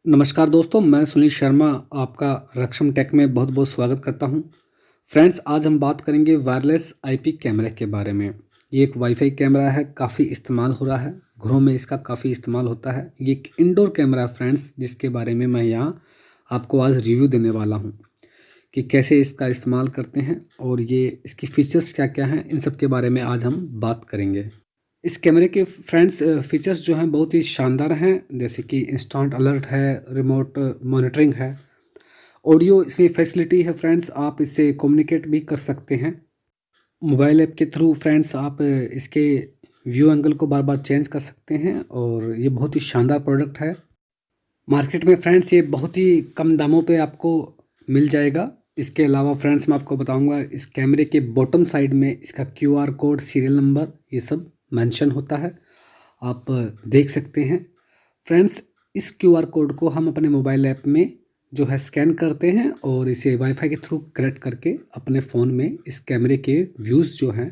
नमस्कार दोस्तों, मैं सुनील शर्मा आपका रक्षम टेक में बहुत बहुत स्वागत करता हूं। फ्रेंड्स, आज हम बात करेंगे वायरलेस आईपी कैमरे के बारे में। ये एक वाईफाई कैमरा है, काफ़ी इस्तेमाल हो रहा है, घरों में इसका काफ़ी इस्तेमाल होता है। ये एक इंडोर कैमरा है फ्रेंड्स, जिसके बारे में मैं यहाँ आपको आज रिव्यू देने वाला हूँ कि कैसे इसका इस्तेमाल करते हैं और ये इसकी फ़ीचर्स क्या क्या हैं, इन सब के बारे में आज हम बात करेंगे। इस कैमरे के फ्रेंड्स फीचर्स जो हैं बहुत ही शानदार हैं, जैसे कि इंस्टेंट अलर्ट है, रिमोट मॉनिटरिंग है, ऑडियो इसमें फैसिलिटी है फ्रेंड्स, आप इससे कम्युनिकेट भी कर सकते हैं मोबाइल ऐप के थ्रू। फ्रेंड्स, आप इसके व्यू एंगल को बार बार चेंज कर सकते हैं और ये बहुत ही शानदार प्रोडक्ट है। मार्केट में फ्रेंड्स ये बहुत ही कम दामों पे आपको मिल जाएगा। इसके अलावा फ्रेंड्स मैं आपको बताऊंगा, इस कैमरे के बॉटम साइड में इसका क्यूआर कोड, सीरियल नंबर, ये सब मेंशन होता है, आप देख सकते हैं। फ्रेंड्स, इस क्यूआर कोड को हम अपने मोबाइल ऐप में जो है स्कैन करते हैं और इसे वाईफाई के थ्रू कनेक्ट करके अपने फ़ोन में इस कैमरे के व्यूज़ जो हैं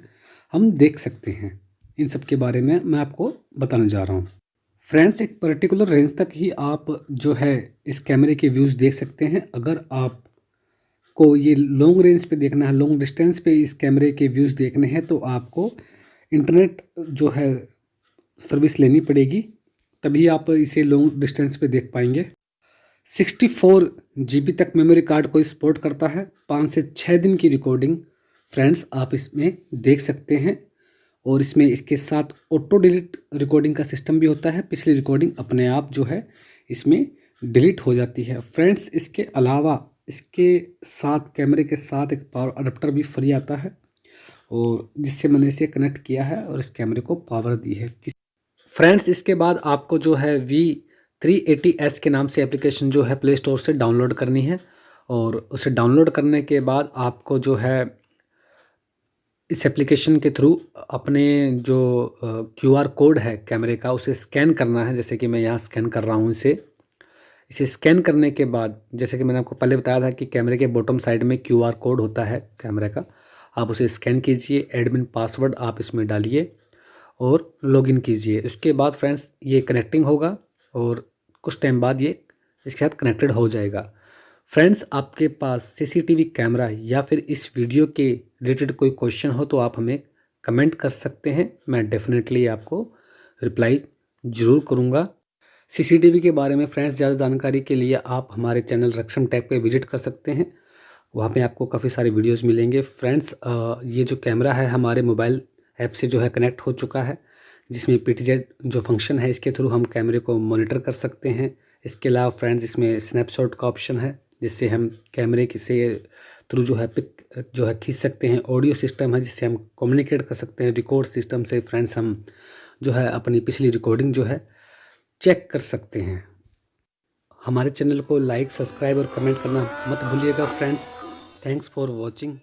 हम देख सकते हैं। इन सब के बारे में मैं आपको बताने जा रहा हूँ। फ्रेंड्स, एक पर्टिकुलर रेंज तक ही आप जो है इस कैमरे के व्यूज़ देख सकते हैं। अगर आप को ये लॉन्ग रेंज पे देखना है, लॉन्ग डिस्टेंस पे इस कैमरे के व्यूज़ देखने हैं, तो आपको इंटरनेट जो है सर्विस लेनी पड़ेगी, तभी आप इसे लॉन्ग डिस्टेंस पे देख पाएंगे। 64 GB तक मेमोरी कार्ड को सपोर्ट करता है। 5 से 6 दिन की रिकॉर्डिंग फ्रेंड्स आप इसमें देख सकते हैं और इसमें इसके साथ ऑटो डिलीट रिकॉर्डिंग का सिस्टम भी होता है। पिछली रिकॉर्डिंग अपने आप जो है इसमें डिलीट हो जाती है। फ्रेंड्स, इसके अलावा इसके साथ कैमरे के साथ एक पावर अडेप्टर भी फ्री आता है और जिससे मैंने इसे कनेक्ट किया है और इस कैमरे को पावर दी है। फ्रेंड्स, इसके बाद आपको जो है V380S के नाम से एप्लीकेशन जो है प्ले स्टोर से डाउनलोड करनी है और उसे डाउनलोड करने के बाद आपको जो है इस एप्लीकेशन के थ्रू अपने जो क्यूआर कोड है कैमरे का, उसे स्कैन करना है। जैसे कि मैं यहाँ स्कैन कर रहा हूँ इसे स्कैन करने के बाद, जैसे कि मैंने आपको पहले बताया था कि कैमरे के बॉटम साइड में क्यूआर कोड होता है कैमरे का, आप उसे स्कैन कीजिए, एडमिन पासवर्ड आप इसमें डालिए और लॉगिन कीजिए। उसके बाद फ्रेंड्स ये कनेक्टिंग होगा और कुछ टाइम बाद ये इसके साथ कनेक्टेड हो जाएगा। फ्रेंड्स, आपके पास सीसीटीवी कैमरा या फिर इस वीडियो के रिलेटेड कोई क्वेश्चन हो तो आप हमें कमेंट कर सकते हैं, मैं डेफिनेटली आपको रिप्लाई ज़रूर करूँगा। सीसीटीवी के बारे में फ्रेंड्स ज़्यादा जानकारी के लिए आप हमारे चैनल रक्षम टेक पे विजिट कर सकते हैं, वहाँ पे आपको काफ़ी सारे वीडियोस मिलेंगे। फ्रेंड्स, ये जो कैमरा है हमारे मोबाइल ऐप से जो है कनेक्ट हो चुका है, जिसमें PTZ जो फंक्शन है इसके थ्रू हम कैमरे को मॉनिटर कर सकते हैं। इसके अलावा फ्रेंड्स इसमें स्नैपशॉट का ऑप्शन है, जिससे हम कैमरे के से थ्रू जो है पिक जो है खींच सकते हैं। ऑडियो सिस्टम है जिससे हम कम्युनिकेट कर सकते हैं। रिकॉर्ड सिस्टम से फ्रेंड्स हम जो है अपनी पिछली रिकॉर्डिंग जो है चेक कर सकते हैं। हमारे चैनल को लाइक, सब्सक्राइब और कमेंट करना मत भूलिएगा फ्रेंड्स। Thanks for watching.